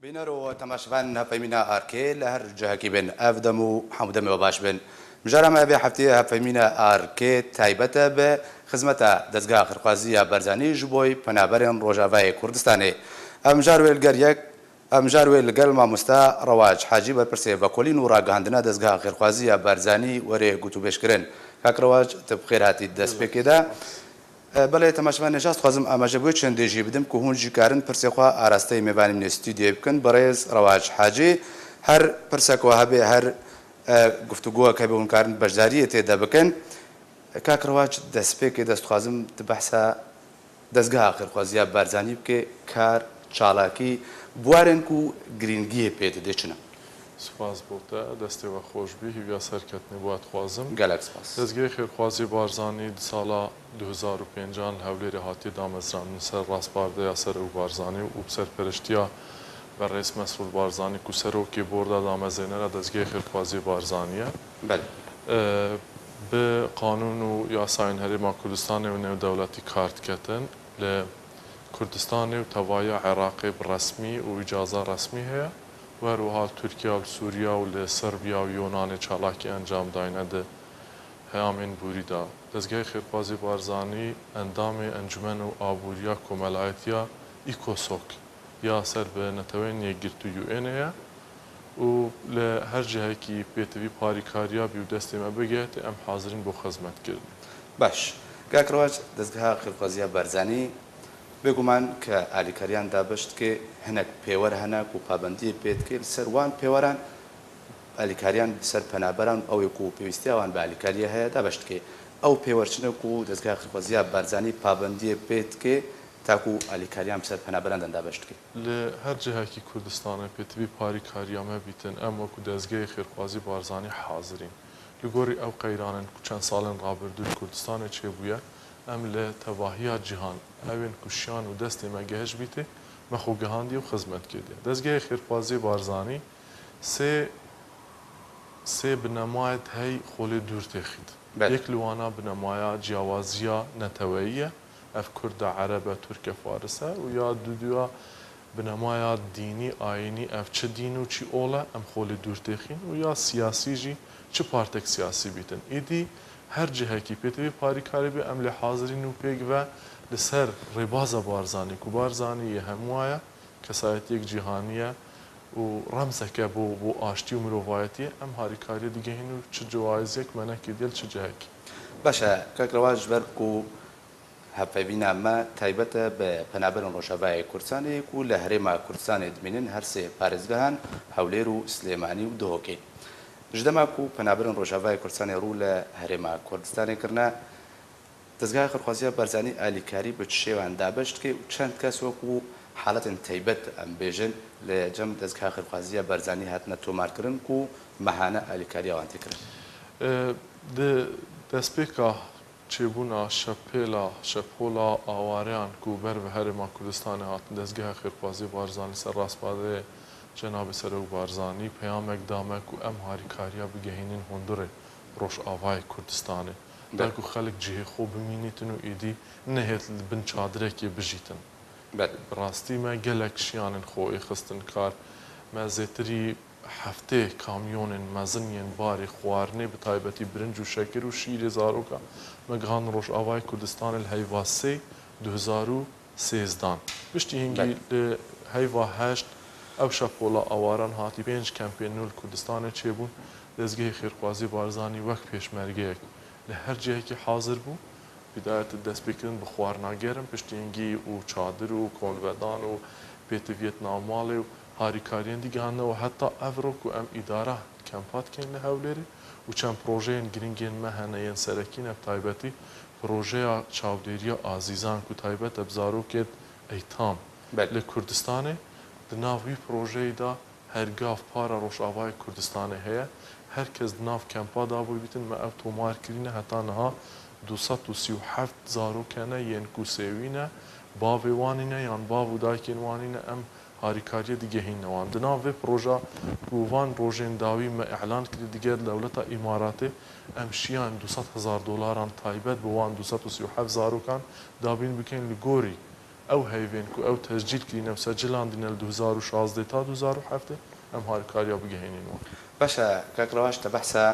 بینەر و تەماشەوان هەفەیمینە ئارکێ لە هەر جەهەکی بن ئەفدەم و حەمودەمەوە باش بن مژارەمە بێ هەفتەیە هەفەیمینە ئارکێ تایبەتە بە خزمەتە دەستگا خرخوازیە بەرزانی ji بۆی پەنابەرێن ڕۆژاوای کوردستانê ئەمژار وێ لەگەر یەک ئەمژار وێ لەگەڵ مامۆستا ڕەواج حاجی بەرپرسێ بە کۆلین و ڕاگەهاندنە دەستگا خێرخوازیە بەرزانی وەرێ گوتوبێشکردن کاک ڕەواج تبخێر هاتی دەست پێکێدا بەڵێ تەماشەوان نەجاست خوازم ئاماژە بۆی چەندێژی بدەم کە هونجی کارن پرسێخوا ئاراستەی میێوانی منێ ستودیۆ بکەن بەڕێز ڕەواج حاجی هەر پرسێکەوە هەبێ هەر گفتوگۆوە کە بێ هونکارن بەشداریە تێدا بکەن کاک ڕەواج دەست پێکێ دەستخوازم بەحسا دەستگا خێرخوازیە بەرزانی بکێ کار چالاکی بوارێن و گرنگیە پێدە دێچنە سپاس بۆتە دەستێوە خۆشببی هیویا سەرکەتنی بۆ خوازم گەلک سپاس دەستگای خێرخوازی بارزانی ساڵا 2005 هەولێری هاتی دامەزران سەر ڕاستپاردەیە سەر و بارزانی و سەرپەرشتیە بە ڕێز مەسئول بارزانی و سەرۆکی بۆردا دامەزێنەرە دەستگای خێرخوازی بارزانیە بە قانون و یاساین هەرێما کوردستانی و نێودەوڵەتی کارتکەتن لە کوردستانی و تەوایە عێراقی ڕەسمی و ئیجازە ڕەسمی هەیە وەروەها تورکیا و سووریا و لە سەربیا و یۆنانی چالاکی ئەنجام داینەدە هەیامین بوریدا دەستگای خێرخوازی بارزانی ئەندامی ئەنجومەن و ئابووریە کۆمەلایەتیە ئیکۆسۆک یا سەر بە نەتەوەی یەکگرتو UN هەیە و لە هەر جهەیەکی پێتەوی پاریکاریابی و دەستێمە بگێت ئەم حازرین بۆ خەزمەتکردن باش کاک ڕەواج دەستگا خێرخوازیە بەرزانی بێگومان کە ئالیکاریان دابشت کە هەنێک پێوەەر هەناک و پابندی پێت کرد سەروان پێوەران ئالیکاریان سەر پەنابەران ئەوێک و پێویستیاوان بە ئالیکاریە هەیە دابشت کێ ئەو پێوەرچنێک و دەستگا خێرخوازیە بەرزانی پابندیە پێت کێ تاکو ئالیکاریان سەر پەنابەران دەندابشت کێ لە هەر جهەکی کوردستانە پێتوی پاریکاریامە بیتن ئەم وەکو دەستگای خێرخوازی بارزانی حازرین لە گۆری ئەو قەیرانن چەند ساڵن ڕابردووی کوردستانە چێبووە ئەم لە تەواهیە جیهان ئەوێن کوشیان و دەستێمە گەهش بیتێ مەخۆگەهاندی و خزمەت کردێ دەستگای خێرخوازی بارزانی سێ بنەمایەت هەی خۆلێ دوور تێخیت یەک لوانە بنەمایە جیاوازیە نەتەوەییە ئەف کوردە عەرەبە تورکە فارسە و یا دووە بنەمایە دینی ئاینی ئەف چ دین و چی ئۆڵە ئەم خۆلێ دوور تێخین و یا سیاسیژی چ پارتێک سیاسی بیتن ئیدی هەر جهەکی پێتەوی پاریکاری بێ ئەم لێ حازرین و پێکڤە لەسەر ڕێبازە بارزانی و بارزانی هەموایە کەسایەتێک جیهانیە و ڕەمزەکە بۆ ئاشتی و مرۆڤایەتی ئەم هاریکاریە دیگەهین و چ جوایزێک مەنەکی دێل چ جهەکی باشە کاک ڕەواج بەرک و هەفەوینامە تایبەتە بە پەنابەرن ڕۆژاوای کوردستانێک و لە هەرێما کوردستانی دمێنن هەر سێ پارێزگەهان هەولێر و سلێمانی و دهۆکێ ژدەماک و پەنابەرن ڕۆژاوای کوردستانی ڕوو لە هەرێما کوردستانی کردە دەستگای خێرخوازیە بەرزانی ئالیکاری بە شێوان دابشت کە چەند کەس وەکو حاڵەتن تایبەت ئەم بێژن لە جەم دەستگا خێرخوازیە بەرزانی هاتنە تۆمارکردن و مەهانە ئالیکاریەوان تێکردن دەستپێکە چێبوونا شەپێلا شەپۆلا ئاواریان و بەر بە هەرێما کوردستانی هاتن دەستگای خێرخوازی بارزانی سەر ڕاستپادەیە جەنابی سەرۆک بارزانی پەیامێک دامەک و ئەم هاریکاریە بگەهێنین هۆندوڕێ ڕۆژئاوای کوردستانی دەک و خەڵک جێ خۆ بمینیتن و ئیدی نەهێت بن چادرێکی بژیتن ڕاستی مە گەلک شیانن خۆی خستن کار مە زێتری هەفتێ کامیۆنن مەزنیان باری خواردنێ بە تایبەتی برنج و شەکر و شیری زارۆکە مەگەهان ڕۆژئاوای کوردستانی لە هەیوا سێ 2013 پشتی هینگی لە هەیوا هەشت ئەو شەپۆڵە ئەواران هاتی 5 کەمپێنول کوردستانە چێبوون دەستگای خێرخوازی بارزانی وەک پێشمەرگەیەک لە هەر جەیەکی حازر بوو بدایەتە دەستپێکردن بە خواردناگەرم پشتینگی و چادر و کۆنڤەدان و پێتەویەت ناوماڵێ و هاریکاریان دیگەهانەوە هەتا ئەڤڕۆک و ئەم ئیدارە کەمپاتکەین لە هەولێرێ و چەند پرۆژەیەن گرنگێن مەهەنەیەن سەرەکینە تایبەتی پرۆژەیە چاودێریە ئازیزان و تایبەتە بزارۆکێت ئەیتام لە کوردستانێ ناوی پرۆژەیدا هەرگاف پارە ڕۆژئاوای کوردستانی هەیە هەر کەس ناو کەمپادا بووی بیتن مە ئەو تۆمارکردنە هەتانەها 237 زارۆکەنە یەن کوسێوینە باوێوانینە یان باو و دایکێنوانینە ئەم هاریکاریە دیگەهینەوان دناوێ پرۆژە گوڤان ڕۆژێن داوی مە ئەعلان کردی دیگەر دەوڵەتە ئیماراتێ ئەم شیان 200,000 دلاران تایبەت بۆوان 237 زارۆکان دابین بکەین لە گۆری ئەو هەیڤێن و ئەو تەسجیل کردینە و سەجلان دینە لە 2016 تا 2017 ئەم هاریکاریە بگەهێنینەوە. باشە کاکڕەواش تە بەحسە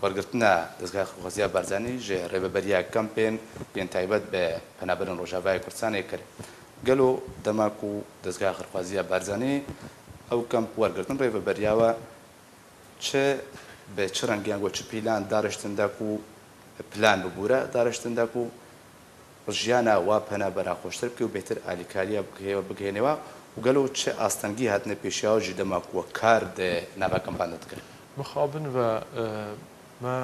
وەرگرتنە دەستگای خۆخوازیە بارزانانی ژێ ڕێبەبەریە کەمپێن پێن تایبەت بە پەنابەرن ڕۆژاوای کوردستانی کرد گەلو دەماک و دەستگای خۆخوازیە بارزانانی ئەو کەمپ وەرگرتن ڕێبەبەریاوە چه بە چ ڕەنگیان گۆ چ پیلان دارشتنداک و پلان ببوورە دارشتنداک و ژیانە وا پەنابەرا خۆشتر بکە و بێتر ئالیکاریە بگەێنەوە و گەلو چه ئاستەنگی هاتنە پێشیاوە ژی دەماکووە کار ناوا کەمپانە دەکرد. مخابن و ما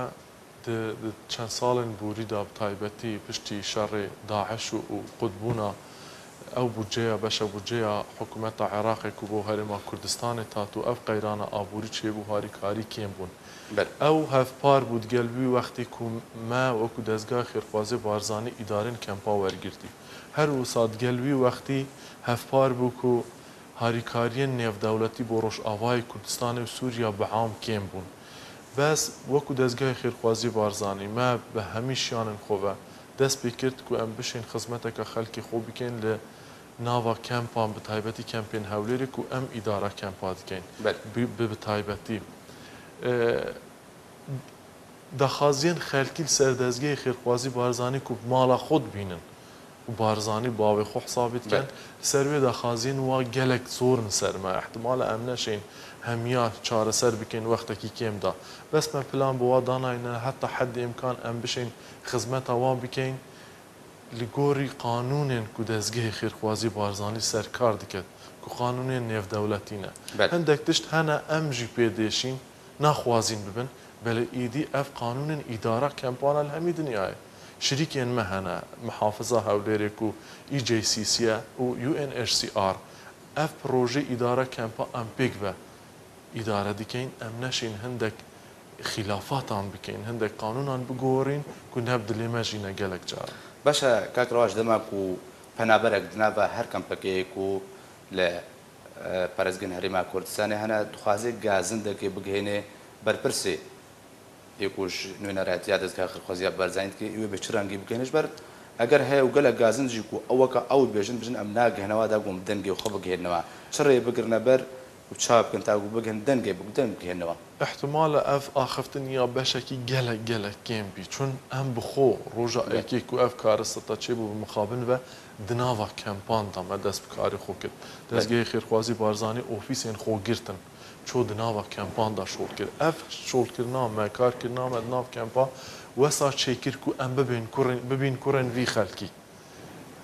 چەند ساڵن بوریدا تایبەتی پشتی شەڕێ داعش و قوتبوونا ئەو بودجەیە بەشە بودجەیە حکوومەتە عێراقێک و بۆ هەرێما کوردستانی تات و ئەف قەیرانە ئابووری چێبوو هاریکاری کێم بوون. ئەو هەفپار بود گەلوی وەختی ما وەکو دەستگای خێرخوازی بارزانی ئیدارین کەمپا وەرگرتی. هەر وسات گەلوی وەختی هەفپار بوو و هاریکاریە نێودەوڵەتی بۆ ڕۆژئاوای کوردستانی و سووریا بەعام کێم بوون. بەس وەکو دەستگای خێرخوازی بارزانی ما بە هەمیشیانن خۆبە دەست پێ کرد و ئەم بشین خزمەتەکە خەلکی خۆ بکەین لە ناوا کەمپان بە تایبەتی کەمپێن هەولێرێک و ئەم ئیدارە کەمپا دکەین بە تایبەتی. دەخوازیێن خەلکی سەر دەستگای خێرخوازی بارزانی و ماڵە خۆت بینن و بارزانی باوێ خۆ حسابیتکەن سەروێ دەخوازیێن وا گەلێک زۆرن سەرمە احتمالە ئەم نەشین هەمیە چارەسەر بکەین وەختێکی کێمدا بەسمە پلان بۆ وا داناینە هەتا حەد ئیمکان ئەم بشین خزمەتە وا بکەین li gorî qanûnên ku dezgehê xêrxwazî barzanî serkar diket ku qanûnên nêvdewletî ne. Hindek tişt hene em jî pêdêşîn naxwazîn bibin belê îdî ev qanûnên îdara kempana li hemî dinyayê. Şirîkên me hene Mihafiza Hewlêrê ku EJCC û UNHCR ev projê îdara kempa em pêk ve îdare dikeyn em neşîn hindek xilafatan bikeyn hindek qanûnan bigorîn ku neb dilê me jî ne gelek care. باشە کاکڕواش دەماک و پەنابەرێک دناوە هەر کەمپەکەیەک و لە پارێزگەن هەرێما کوردستانی هەنا دخوازێک گازندەکێ بگەێنێ بەرپرسێ یەکوش نوێنەراتیا دەستگای خێرخوازیە بارزانیتکە ئێوێ بە چ ڕەنگی بکەنش بەر ئەگەر هەیە و گەلە گازنجی و ئەوەکە ئەو بێژن بژن ئەم ناگەهنەوە داگوم دەنگێ و خە بگەێنەوە چ ڕێ بگرنە بەر و چاو بکەن تاگو بگەن دەنگێ دەنگ بگەێنەوە. احتمالە ئەف ئاخفتن یا بەشێکی گەلە کێمبی چون ئەم بخۆ ڕۆژە ئەیکێک و ئەف کارستە چێ بوو مخابن بە دناوە کەمپاندا مە دەست بکاری خۆ کرد دەستگای خێرخوازی بارزانی ئۆفیسێن خۆگرتن چۆ دناوە کەمپاندا شۆڵ کرد ئەف شۆڵکردنا مەکارکردنامە ناو کەمپا وەسا چێکرد و ئەم ببین کوڕن وی خەلکی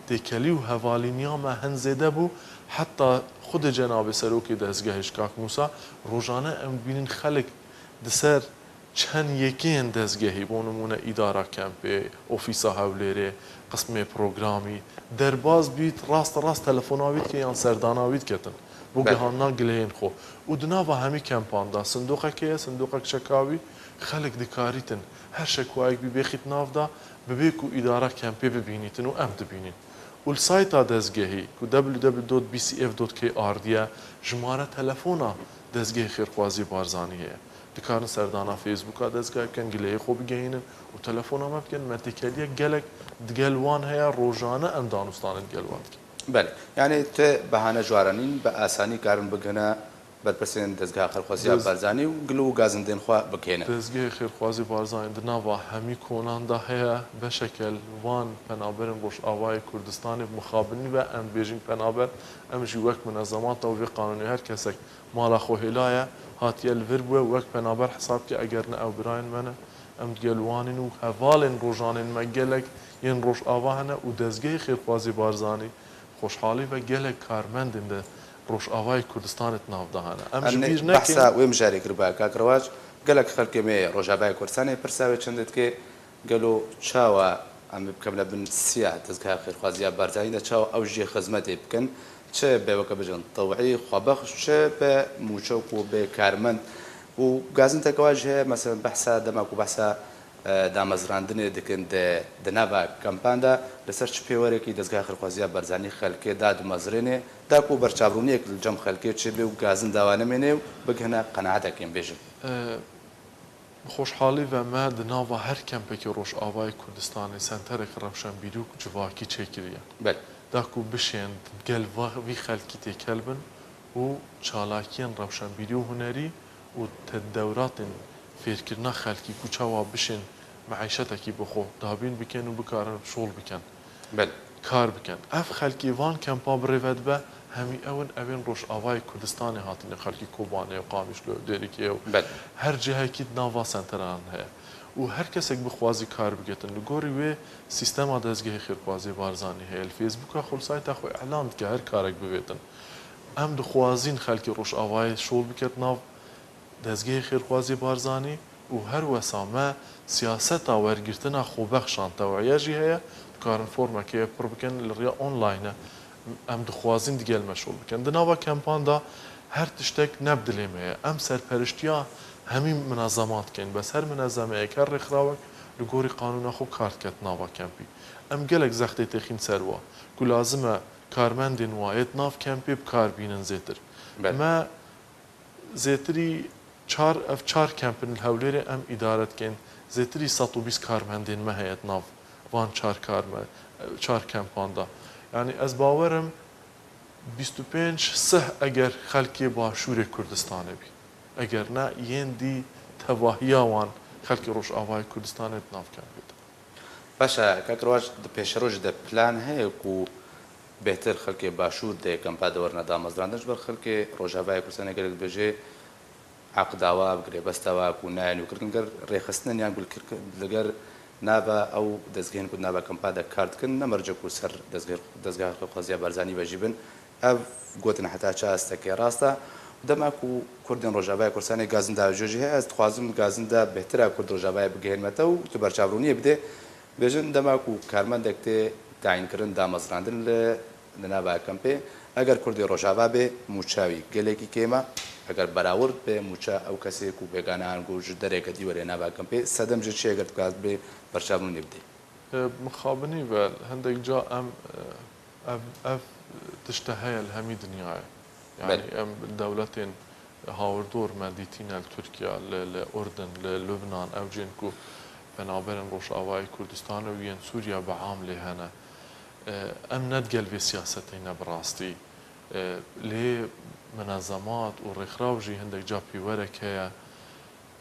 تێکەلی و هەڤالینیامە هەن زێدە بوو حتا خود جناب سەرۆکی دەستگەهش کاک موسا ڕۆژانە ئەم بینین خەلک دەسەر چەند یەکەیان دەستگەهی بۆ نمونە ئیدارە کەمپێ ئۆفیسا هەولێرێ قسمێ پرۆگرامی دەرباز بیت ڕاست تەلەفۆناویت کە یان سەرداناویت کەتن بۆ گەهانا گلەیەن خۆ و دناوە هەمی کەمپاندا سندوقەکەیە سندوقەک شەکاوی خەلک دکاریتن هەر شەکوایەک ببێخیت ناودا ببێک و ئیدارە کەمپێ ببینیتن و ئەم دبینین. والسایتا دەستگەهی ku www.bcf.kr دیە ژمارە تەلەفۆنا دەستگەی خێرخوازی بارزانی هەیە دکارن سەردانا فێسبووکا دەستگای بکەن گلەیە خۆ بگەینن و تەلەفۆنەمە بکەن مەتیکەلیە گەلک دگەلوان هەیە ڕۆژانە ئەم دانوستانت گەلواتکە. بەێ یعنی تێ بەهانە جوارانین بە ئاسانی کارن بگەنە بەرپرسێن دەستگای خێرخوازیە بارزانی و گلو و گازندێن خوا بکەێنە. دەستگای خێرخوازی بارزانی دناوە هەمی کۆناندا هەیە بەشەکەل وان پەنابەرن ڕۆژئاوای کوردستانی مخابنی بە ئەم بێژین پەنابەر ئەمژی وەک منەزەماتەوە وێ قانونی هەر کەسێک ماڵە خۆهێلایە هاتیە لڤر بووە وەک پەنابەر حسابکە ئەگەر نە ئەو براین منە ئەم گەلوانین و هەڤاڵێن ڕۆژانین مە گەلێک یەن ڕۆژئاوا هەنە و دەستگای خێرخوازی بارزانی خۆشحاڵی بە گەلێک کارمەندن دە ڕۆژئاوای کوردستانت ناوداهانە ئەمسا وێم ژارێک کرد کاکڕواج گەلک خەڵکێمێ ڕۆژاوای کوردستانی پرساوێت چندت کێ گەلو چاوە ئەم بکەم لە بن سیا دەستگای خێرخوازیە بارزانیدا چاوە ئەو ژێ خزمەتێ بکەن چه بێوەکە بژن تەوعی خۆبەخش چه بە موچەوک و بێ کارمەند و گازنتەکەواژ هەیە مەسەن بەحسا دەماک و بەحسا دامەزراندنێ دکن دناوە کەمپاندا لەسەر چ پێوەرێکی دەستگای خێرخوازیە بارزانی خەلکێ دادمەزرێنێ داک و بەرچاوڕوونیەک جەم خەلکێ چێ بێ و گازن داوانەمێنێ و بگەنە قەنەعەتێکێن بێژن. خۆشحاڵی بەمە دناوە هەر کەمپێکی ڕۆژئاوای کوردستانی سنتەرێک ڕەوشەنبیری و جوواکی چێکردە داکو بشین گل وی خلکی تکل بن و چالاکین روشنبیری و هنری و تدورات فکرنا خلکی کوچاوا بشین معیشتکی بخو دابین بکن و بکارن شغل بکن بله کار بکن اف خلکی وان کمپا بریود به همی اون روش آوای کردستان هاتین خلکی کوبانه و قامیش لو دیری که بله هر جهه کی ناوا سنتران هه و هر کس یک بخوازی کار بگیرن لگوری و سیستم دزگه خیرخوازی بارزانی هه الفیسبوک خل سایت خو اعلان که هر کارک ببیتن ام دخوازین خلکی روش آوای شغل بکرد ناو دزگه خیرخوازی بارزانی و هر وسامه سیاست ورگرتنا خوبخشان توعیه جیه کارن فرما که پر بکن لریا آنلاینه ام دخوازین دیگه مشغول بکن دناوا کمپان دا هر تشتک نبدلیمه ام سرپرشتیا همین منظمات کن بس هر منظمه یک هر رخراوک لگوری قانون خو کارت کت ناوا کمپی ام گلک زخته تخین سروا که لازمه کارمندین وایت ناف کمپی بکار بینن زیتر ما زیتری چار کمپن الهوليري ام ادارت کن زیتری 120 کارمندین ما هیت ناف وان چار کمپان دا یعنی از باورم 25 سه اگر خلکی باشور کردستان بی اگر نه یندی تواهیا وان خلکی روش آوای کردستان ناف کمپید باشا کاکرواش پیشروج د پلان هه کو بهتر خلکی باشور د کمپا دورنا دا مزراندش بر خلکی روجاوای کردستان اگر بجه عقداوا بگری بستوا کو نه نو کرکنگر رخصتن یان بلگر نابا او دزگهن کود نابا کمپا دا کارت کن نمرجع کو سر دزگاه خوازیا برزانی بجیبن اف گوتن حتی چه استکی راستا دما کو کردن روجاوای کردستان گازن دا جوجه از خوازم گازن دا بهتر کرد روجاوای بگهن متو تو برچاورونی بده بجن دما کو کارمند دکته تعیین کردن دا مزراندن لنابا کمپه اگر کردی روجاوا به موچاوی گلکی کیما اگر براورد به موچا او کسی کو بگانه انگوش دره کدی وره نابا کمپه صدم جه چه اگر کاز به برچاورونی بده مخابنی و هندک جا اف تشتهي الهمي دنيا يعني ام دولتين هاوردور مديتين تركيا لأردن للبنان او جنكو بنابرن روش آواي كردستان وين سوريا بعامله هنا ام ندقل في سياستين براستي لي منظمات ورخراوجي هندك جا بيورك هي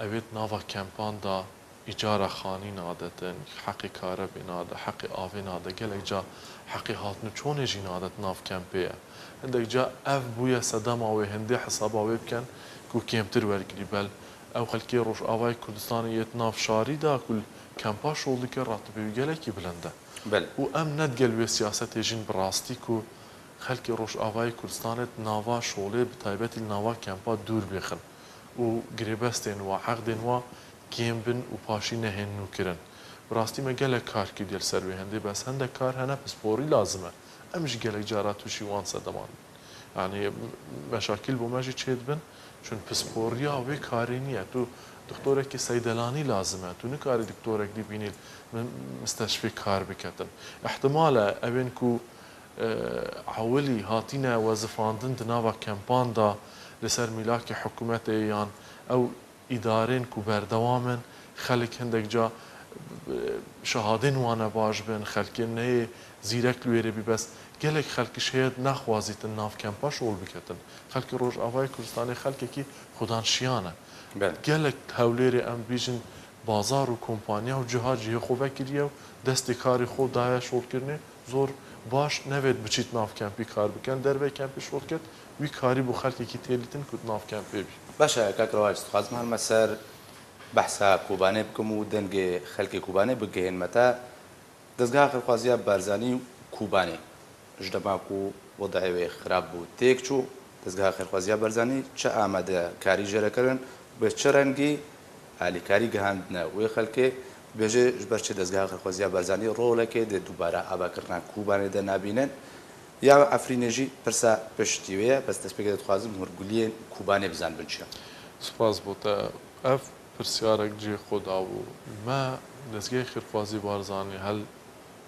اويت نافا كامبان دا إيجارة خاني نادتن حقي كهربي نادا حقي آفي نادا قالك جا حقي هاتنو چون يجي نادت ناف كامبيه عندك جا اف بويا صدما وهندي حسابا ويبكن كو كيمتر ورقلي بل او خلكي روش آواي كردستان يتناف شاري دا كل كامبا شغل كي راتبي قالك بلنده بل و ام ندقل وي سياسة يجين براستي كو خلكي روش آواي كردستان نافا شغلي بتايبتي نافا كامبا دور بيخن و قريبستين و عقدين و گیم بن و پاشی نهنو کرن براستی ما گله کار کی دل سر هندی بس هنده کار هنه پسپوری لازمه امش گله جارات توشی وان صدمان يعني مشاكل بوماجي تشيد بن چون پسپوریا و کاری نیه تو دکترک کی صیدلانی لازمه تو نکاری دکترک دی بینید مستشفی کار بکتن احتمال اوین کو عولی هاتینا وظفاندن دناوا کمپان دا لسر ملاك حکومت ایان او ادارين کو بردوامن خلق هندك جا شهادين وانا باش بن خلقين نه زیرک لویره بی بس گلک خلق شاید نخوازیت ناف کمپا شغل بکتن خلق روش آوای کردستانی خلق کی خودان شیانه گلک هوليري ام بیجن بازار و کمپانیا و جهاجی خوبه کریه و دست کاری خود دایه شغل کرنه زور باش نوید بچیت ناف کمپی کار بکن در کمپی شغل کت وی کاری بو خلق کی تیلیتن کد ناف کمپی بی باشا كاكرواج خازم هالمسار بحثا كوباني بكم ودنج خلق كوباني بجهن متى دزغا خلقازيا بارزاني كوباني جدماكو وضعي خراب وتيكچو دزغا خلقازيا بارزاني چه آمده كاري جره کرن به چرنگي علي كاري گهاندنا و خلق بيجي جبرچ دزغا خلقازيا بارزاني رولکه د دوباره ابا کرنا كوباني د نابينن یا افرینجی پرسا پشتیویه بس تسبیگه دخوازم هرگولی کوبانه بزن بنشیم سپاس بوده اف پرسیارک جی خدا و ما دزگه خیرخوازی بارزانی هل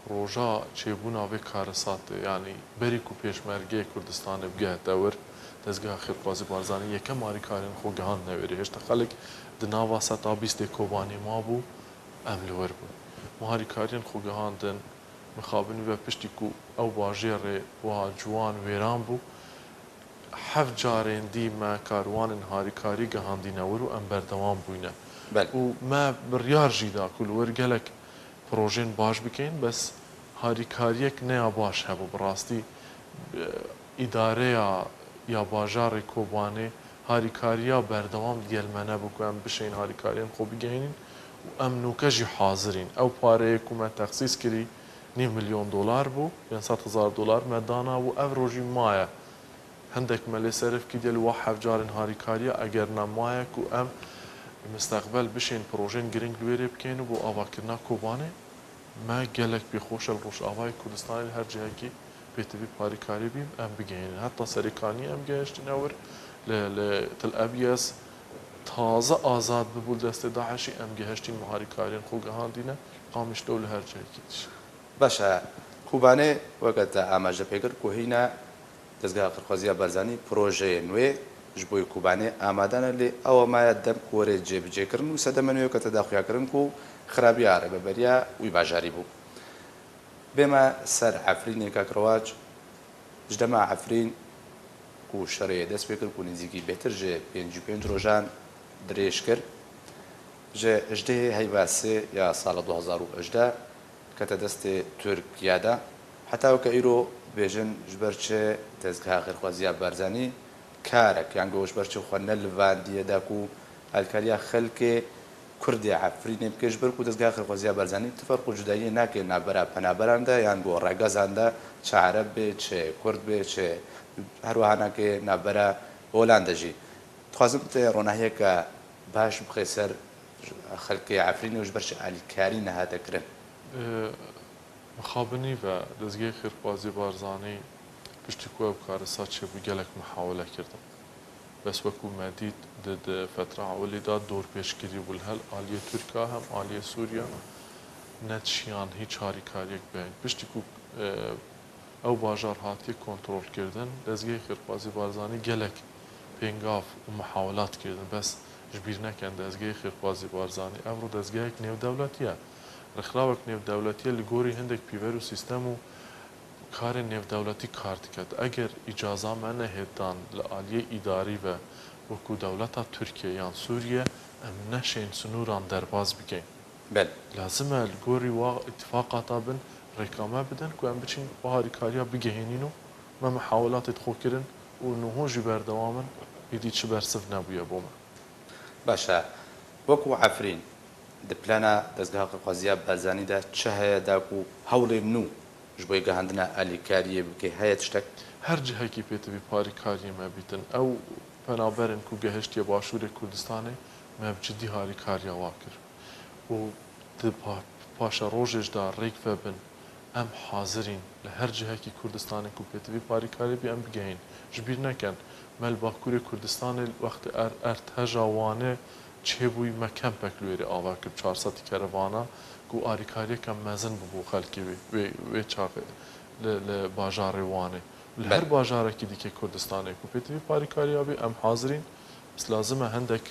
روژا چیبونا و کارساته یعنی بری کو پیشمرگه کردستان بگه دور دزگه خیرخوازی بارزانی یکم ماری کارین خو گهان نویری هشتا خلق دناوا ستا بیست کوبانی ما بو املور بو ماری کارین خو گهان دن مخابنی بە پشتی و ئەو باژێڕێ وا جوان وێران بوو حەف جارێن دیمە کاروانن هاریکاری گەهاندینەوە و ئەم بەردەوام بووینە و ما بڕیارژیدا کول وەرگەلک پرۆژێن باش بکەین بەس هاریکاریەک نەیە باش هەبوو بڕاستی ئیدارەیە یا باژارێک کۆبوانێ هاریکاریە بەردەوام دیێلمەنە بوو ئەم بشین هاریکاریان خۆ بگەینین و ئەم نوکەژی حاضرین ئەو پارەیە کومە تەخسیس کردی $5 ملیۆن بوو $500,000 مەدانا و ئەو ڕۆژی مایە هەندێک مەلێ سەرفکی دێل وە حەفجارن هاریکاریە ئەگەر نەمایەک و ئەم مستقبل بشین پرۆژێن گرنگ لێرێ بکەین و بۆ ئاواکردنا کۆبانێ ما gelek بێخۆشە ڕۆژئاوای کوردستانی هەر جەیەکی پێتەوی پاریکاری بیم ئەم بگەینن هەتا سەرەکانی ئەم گەیشتنەوە لە تل ئەبیەس تازە ئازاد ببوو دەستێ داعشی ئەم گەهشتین هاریکاریان خۆ گەهاندینە قامیشتە و لە هەر جەیەکی تر باشە کوبانێ وەکەتە ئاماژە پێکرد کوهینە دەستگا قرخوازیە بەرزانی پرۆژەیە نوێ ji بۆی کوبانێ ئامادانە لێ ئەوە مایە دەم کۆرێ جێبجێکردن و سەدەمەنوێ کە تەداخویاکردن و خراپی ڕێبەبەریە وی باژاری بوو بێمە سەر عەفرینێ کاکڕەواج ژدەما عەفرین و شەڕێ دەست پێ کرد و نزیکی بێتر ژێ 5 ڕۆژان درێژ کرد ژێ ژدەیە هەیڤاسێ یا ساڵە 2018 کەتە دەستێ تورکیادا حتاوکە ئیرۆ بێژن ژبەر چێ دەستگا خێرخوازیە بەرزانی کارێک یان گۆش بەرچی خۆ نەلڤاندیەداک و ئەلکاریا خەلکێ کوردی عەفرینێ بکەش بەر و دەستگا خێرخوازیە بەرزانی تفەرق و جودایی ناکێ نابەرە پەنابەراندا یان بۆ ڕێگەزاندا چ عەرەب بێ چێ کورد بێ چێ هەروەها ناکێ نابەرە هۆلاندەژی دخوازم تێ ڕۆناهەیەکە باش بخێ سەر خەلکی عەفرینی وش بەرچ ئالیکاری نەهاتەکردن مخابنی بە دەستگای خێرخوازی بارزانی پشتی کوێ بکارە ساچێ بوو gelek محاولە کردم بەس وەکو مەدید فترە ئەوەلیدا دۆر پێشکردی بوو هەل ئالیە تورکا هەم ئالیە سووریا نەچیان هیچ هاریکاریەک بین پشتی و ئەو باژار هاتیە کۆنتڕۆلکردن دەستگای خێرخوازی بارزانی gelek پێنگاف و محاولاتکردن بەس ژبیر نەکەن دەستگای خێرخوازی بارزانی ئەمڕۆ دەستگایەک نێودەوڵەتیە ڕێکخراوێک نێودەوڵەتیە لە گۆری هەندێک پیڤەر و سیستەم و کارێ نێودەوڵەتی کار دکات ئەگەر ئیجازامە نەهێدان لە ئالیە ئیداری بە وەکو دەوڵەتە تورکیە یان سووریە ئەم نەشێن سنووران دەرباز بکەین لازمە لە گۆری وا ئیتفاقاتا بن ڕێکامە بدەن و ئەم بچین بە هاریکاریە بگەهێنین و مە محاولاتت خۆکردن و نهۆژی بەردەوامن هیچ چ بەرسف نەبووە بۆمە باشە وەکو عەفرین دپلانە دەستگا خێرخوازیە بەرزانیدا چ هەیە داک و هەوڵێ نو ji بۆی گەهاندنە ئالیکاریە بکەی هەیە تشتێک هەر جهەکی پێتەوی پاریکاری مەبیتن ئەو پەنابەرن و گەهشتیە باشووری کوردستانی مەبجددی هاریکاریە وا کرد و پاشە ڕۆژێشدا ڕێک بن ئەم حاضرین لە هەر جهەکی کوردستانی و پێتەوی پاریکاری بی ئەم بگەین ژبیر نەکەن مەل باکووری کوردستانی وەختی ئەرتەژاوانێ چێبووی مەکەمپێک لێرە ئاوا کرد 400 کەرەوانە و ئاریکاریەکەم مەزن ببوو خەلکی وێ چاقێ لە باژارێ وانێ لە هەر باژارێکی دیکە کوردستانێک و پێتەوی پاریکاریابی ئەم حاضرین لازمە هەندێک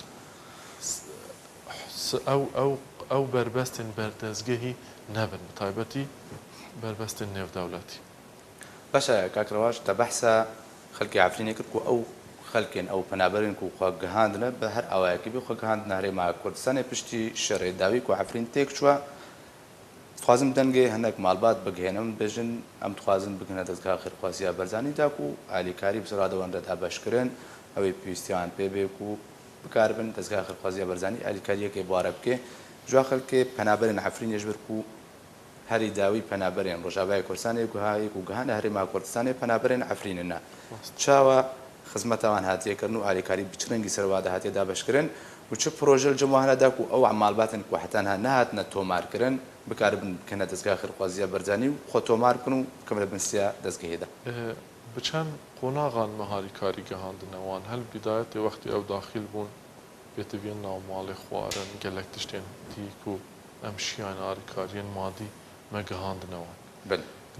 ئەو بربەستن بەردەستگەهی نەبن تایبەتی بربەستن نێودەوڵەتی باشە کاکڕەواش تە بەحسە خەلکی عەفرینێ کرد و ئەو خەلکێن ئەو پەنابەرن و خوا گەهاندنە بە هەر ئاوایەکی بێ خۆ گەهاندنە هەرێما کوردستانی پشتی شەڕێداوی و عەفرین تێک چووە دخوازم دەنگێ هەندێک ماڵبات بگهێنم بێژن ئەم دخوازن بگنە دەستگا خێرخوازیە بەرزانی داک و ئالیکاری بسەڕادەوەندەدا بەشکردن ئەوەی پێویستیان پێ بێک و بکاربن دەستگا خێرخوازیە بەرزانی ئالیکاریەکەی بوارە بکێ جوا خەلکێ پەنابەرن عەفرینێش برک و هەری داوی پەنابەرێن ڕۆژاوای کوردستانی گوهایەک و گەهانە هەرێما کوردستانی پەنابەرێن عەفریننە چاوە خزمەتەوان هاتیەکردن و ئالیکاری بچرەنگی سەروادا هاتیێدا بەشکردن و چ پرۆژە جەماهەنەداک و ئەو عمالباتن و حتەنها نهاتنە تۆمارکردن بکاربن بکەنە دەستگا خێرخوازیە بەرزانی و خۆ تۆمار بکن و بکەم لە بنسیە دەستگەهێدا بچەند قۆناغان مەهاریکاری گەهاندنەوان هەل بیدایەتی وەختی ئەو داخل بوون پێتەویێن ناو ماڵی خوارن گەلک تشتێن دیک و ئەم شیان ئاریکاریان مادی مەگەهاندنەوەن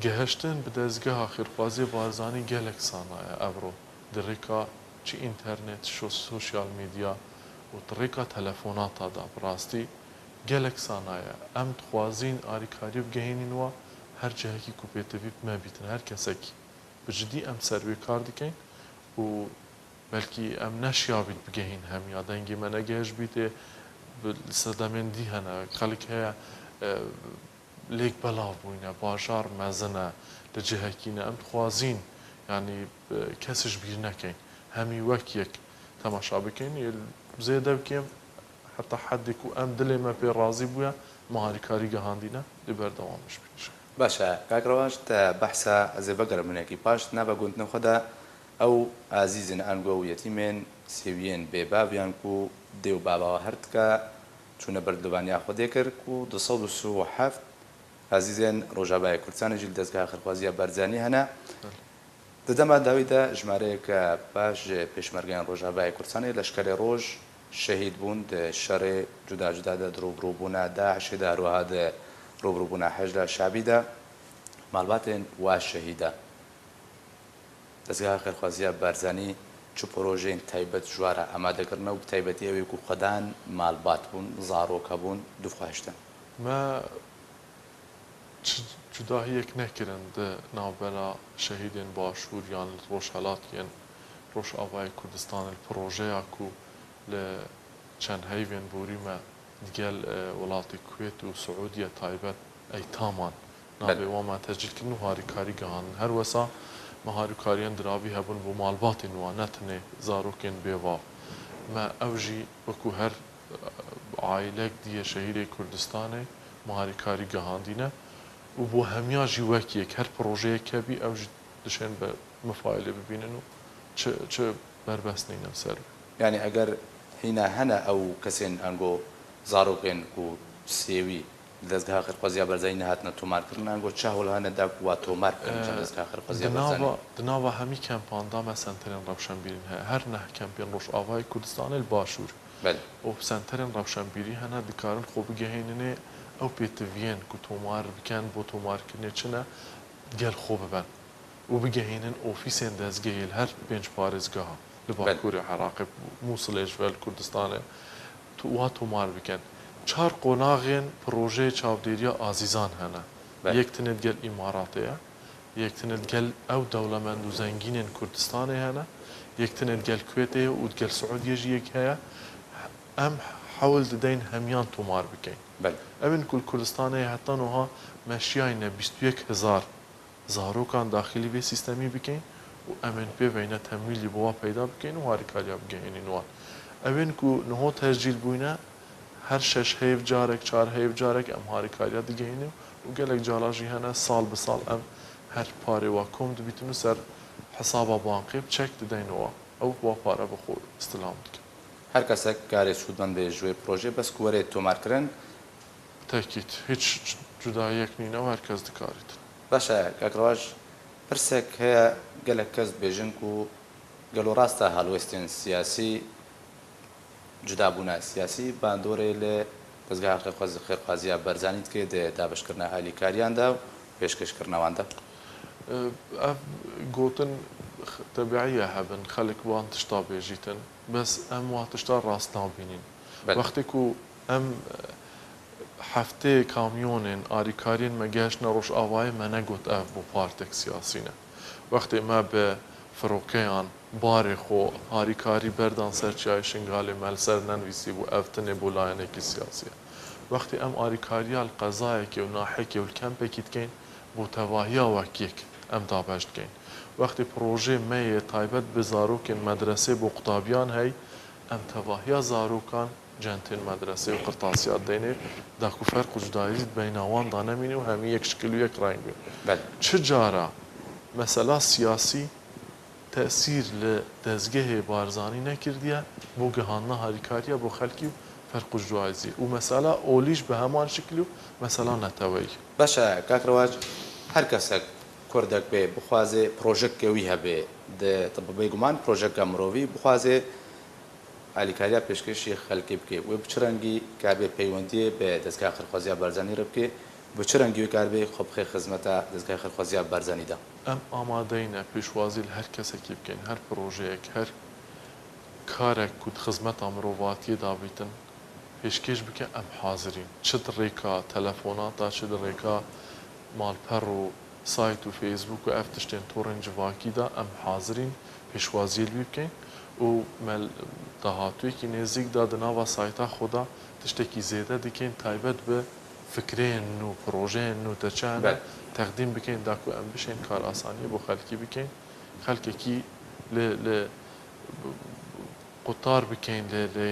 گەهشتن بە دەستگەها خێرخوازیە بارزانی گەلک سانایە ئەڤڕۆ درێکا چی ئینتەرنێت سوشیال میدیا و درێکا تەلەفۆناتادا بڕاستی gelek sanaye em dixwazîn alîkarî bigehînin we هەر جەهەکی کو پێتەوی بمە بیتن هەر کەسێکی بجدی ئەم سەروێ کار دکەین و بەلکی ئەم نەشیاویت بگەهین هەمیا دەنگی مە نەگەهش بیتێ سەردەمێندی هەنە خەڵک هەیە لێک بەلاو بووینە باژار مەزنە لە جەهەکینە ئەم خوازین ینی کەسش بیر نەکەین هەمی وەک یەک تەماشا بکەین زێدە بکەم حتا حدێک و ئەم دلێمە پێ ڕازی بووە ماهاریکاری گەهاندینە لەبەردەوامش بێت باشە کاکڕەوەش بەحسا ئەزێ بەگەرە منێکی پاش نابە گوندنە خۆدا ئەو ئازیزن ئەنگۆ و یەتیمێن سێویێن بێباویان و دێ و باباوە هەرتکە چوونە بەردەوانیا خۆدێ کرد و 237 ئازیزێن ڕۆژاوای کوردستانێکی دەستگا خەرخوازیە بەرزانی هەنا دەدەما داویدا ژمارەیەکە پاش پێشمەرگیان ڕۆژاوای کوردستانی لەشکەرێ ڕۆژ شەهید بوون شەڕێ جودا جودادا درۆبڕووبوونا داعشێدا هەروەها ڕۆبڕووبوونا حەجدا شابیدا ماڵباتێن وا شەهیدە دەستگا خێرخوازیە بارزانی چ پرۆژەین تایبەت ژوارە ئامادەکردنە و تایبەتی ئەوێک و خەدان ماڵبات بوون زارۆکە بوون دوخواشتن ما جوداهیەک نەکردن ناوبەلا شەهیدێن باشوور یان ڕۆژهەڵاتیان ڕۆژئاوای کوردستان پرۆژەیە و لە چەند هەیوێن بوریمە دیگەل وڵاتی کوێت و سعودیە تایبەت ئەی تامان نابێ وەمان تەجیلکردن و هاریکاری گەهاندن هەروەسا مەهاریکاریان دراوی هەبوون بۆ ماڵباتی نوە نەتنێ زارۆکێن بێواو مە ئەوژی وەکو هەر عایلێک دیە شەهیدی کوردستانێ ماهاریکاری گەهاندینە و بۆ هەمیاژی وەکیەک هەر پرۆژەیەکە بی ئەوژ دەشێن بە مەفاعلێ ببینن و چ بەربەستنینە سەر یعنی ئەگەر هینا هەنە ئەو کەسێن ئەنگۆ زارۆکێن و سێوی دەستگا خێرخوازیە بەرزانی هاتنە تۆمارکردن ئەنگۆ چاوەڵ هەنە داوا تۆمار دەستگا خێرخوازیە بەرزانی دناوە هەمی کەمپاندا مەسەنتەرێن ڕەوشەنبیرین هەیە هەر نە کەمپێن ڕۆژئاوای کوردستانی باشوور ئەو سەنتەرێن ڕەوشەنبیری هەنا دکارن خۆ بگەهێننێ ئەو پێتەڤێن و تۆمار بکەن بۆ تۆمارکردنێ چنە گەل خۆ ببەن و بگەهێنن ئۆفیسێن دەستگەیل هەر پێنج پارێزگاها لە باکووری عێراقی مووسڵێژ ڤەل کوردستانێ وا تۆمار بکەن چار قۆناغێن پرۆژەیە چاودێریە ئازیزان هەنە یەکتنت گەل ئیماراتەیە یەکتنت گەل ئەو دەوڵەمەند و زەنگینێن کوردستانی هەنە یەکتنت گەل کوێتەیە و گەل سعودیەژی یەک هەیە ئەم حەول دەدەین هەمیان تۆمار بکەین ئەوین کوردستانەیە هەتانەوە مەشیاینە 21,000 زارۆکان داخلی بێ سیستەمی بکەین و ئەمن پێوەینە تەمویلی بۆوا پەیدا بکەین و هاریکاریا بگەهێنینوان ئەوێن و نهۆ تەرجیل بووینە هەر شەش هەیڤ جارێک چار هەیڤ جارێک ئەم هاریکاریا دگەهێنێ و گەلێک جاڵاژی هەنە ساڵ بە ساڵ ئەم هەر پارێوا کۆم دەبیتن و سەر حسابە بانقی چەک دەدەینەوە ئەو بۆ پارە بەخۆ استلام بکەن هەر کەسێک کارێ سوودمەند بێ ژوێ پرۆژێ بەس وەرێ تۆمارکردن تاکیت هیچ جودایەک نینەوە هەر کەس دکاریت باشە کاکڕواژ پرسێک هەیە گەلێک کەس بێژن و گەلۆ ڕاستە هەڵوێستێن سیاسی جودابوونا سیاسی باندۆرێ لێ دەستگا خێرخوازیە بەرزانیت کرد دابشکردنە ئالیکاریاندا و پێشکەشکردنەواندا گوتن تەبیعیە هەبن خەڵک وان تشتا بێژیتن بەس ئەم وا تشتا ڕاست نابینین وەختێک و ئەم هەفتەیە کامیۆنێن ئاریکارین مەگەشتنە ڕۆژئاوای مە نەگوت ئەف بۆ پارتێک سیاسینە وەختێ مە بە فرۆکەیان بارێ خۆ هاریکاری بەردان سەرچای شنگالی مەلسەر نەنویسی بوو ئەفتنێ بۆ لایەنێکی سیاسیە وەختی ئەم ئاریکاریال قەزایەکی و ناحێکی و کەمپێکی دکەین بۆ تەواهیا وەکیەک ئەم دابەش دکەین وەختی پرۆژێ مەیە تایبەت بە زارۆکێن مەدرسێ بۆ قوتابیان هەی ئەم تەواهیا زارۆکان جەنتێن مەدرسێ و قرتاسیات دەینێ داکو فەرق و جوداییت بەیناواندا نەمینێ و هەمی یەک شکل و یەک ڕنگ بێ چ جارە مەسەلا سیاسی تأثیر لە دەستگەهێ بارزانی نەکردیە بۆ گەهاندنە هاریکاریە بۆ خەلکی و فەرق و جوایزی و مەسەلا ئۆلیش بە هەمان شکل و مەسەلا نەتەوەی باشە کاکڕواج هەر کەسێک کوردێک بێ بخوازێ پرۆژەکەوی هەبێ بێگومان پرۆژەکە مرۆڤی بخوازێ ئالیکاریا پێشکەشی خەلکی بکێ و بچرەنگی کاربێ پەیوەندیە بە دەستگا خێرخوازیە بەرزانی ڕ بکێ بچرەنگی و کاربێ خۆبخێ خزمەتە دەستگای خێرخوازیە بەرزانیدا ئەم ئامادەینە پێشوازی لە هەر کەسێکی بکەین هەر پرۆژەیەک هەر کارێک و خزمەتە مرۆڤاتیە دابیتن پێشکەش بکە ئەم حازرین چ ڕێکا تەلەفۆناتە چ ڕێکا مالپەر و سایت و فیسبوک و ئەف تشتێن تۆڕێنج ڤاکیدا ئەم حازرین پێشوازیە لێ بکەین و داهاتوویەکی نێزیکدا دناوە سایتا خۆدا تشتێکی زێدە دکەین تایبەت بە فکرێن و پرۆژێن و دەچانە تەقدیم بکەین داکو ئەم بشێن کار ئاسانیە بۆ خەلکی بکەین خەلکێکی لە قوتار بکەین لە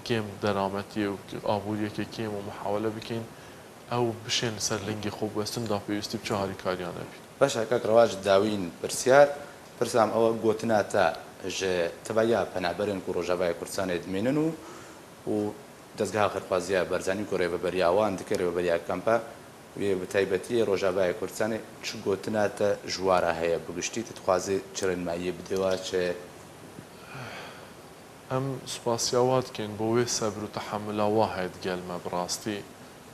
گێم دەرامەتی و ئابوووریەکە کێم و محاولە بکەین ئەو بشێن سەر لەنگی خۆبوەستندا پێویستی بچ هاریکاریانە بین باشە کاک ڕەواج داوین پرسیار پرسام ئەوە گوتناتە ژە تەبایە پەنابەرن و ڕۆژاوای کوردستانی دمێنن و دەستگاها خەرخوازیە بەرزانی و ڕێبەبەریاوان دکە ڕێبەبەریا کەمپە وێ بە تایبەتی ڕۆژاوای کوردستانی چ گوتناتە ژوارە هەیە بگشتی تخوازی چرنمایی بدەوە چێ ئەم سوپاسیاوات کەین بۆ وێ سەبر و تەحەملاوە هەیەت گەلمە بڕاستی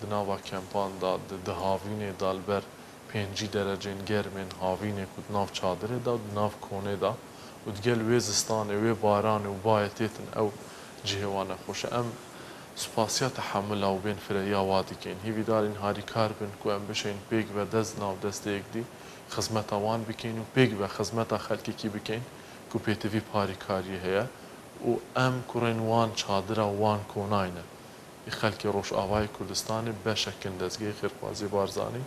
دناوە کەمپاندا دهاوینێ دالبەر پێنجی دەرەجێن گەرمێن هاوینێک و ناو چادرێدا و ناو کۆنێدا و دگەل وێ زستانێ وێ بارانێ و باە تێتن ئەو جهێوانە خۆشە ئەم سوپاسیا تەحەملا و بێن فرەریا وا دیکەین هیویدارین هاریکار بن کو ئەم بشین پێک بە دەست ناو دەستەیەکدی خزمەتەوان بکەین و پێک بە خزمەتە خەلکێکی بکەین کو پێتەوی پاریکاری هەیە و ئەم کوڕێن وان چادرە وان کۆناینە خەلکی ڕۆژئاوای کوردستانی بەشەکن دەستگای خێرخوازی بارزانی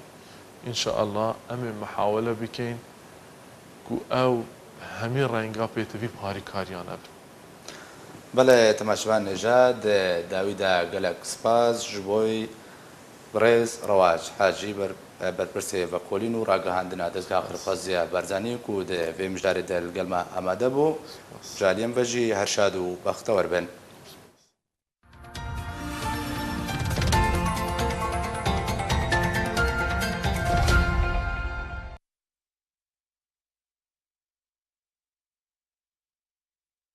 ئینشاءالله ئەمێ محاولە بکەین و ئەو هەمی ڕەنگا پێتەوی پاریکاریانە بن بەڵێ تەماشەوان نێژاد داویدا گەلک سپاس ji بۆی بڕێز ڕەواج حاجی بەرپرسێ بە کۆلین و ڕاگەهاندنا دەستگا خێرخوازیە بارزانی و دێ vê mijdarê de li gel me amade bû. Jaliyên ve jî her şad û bextewar bin.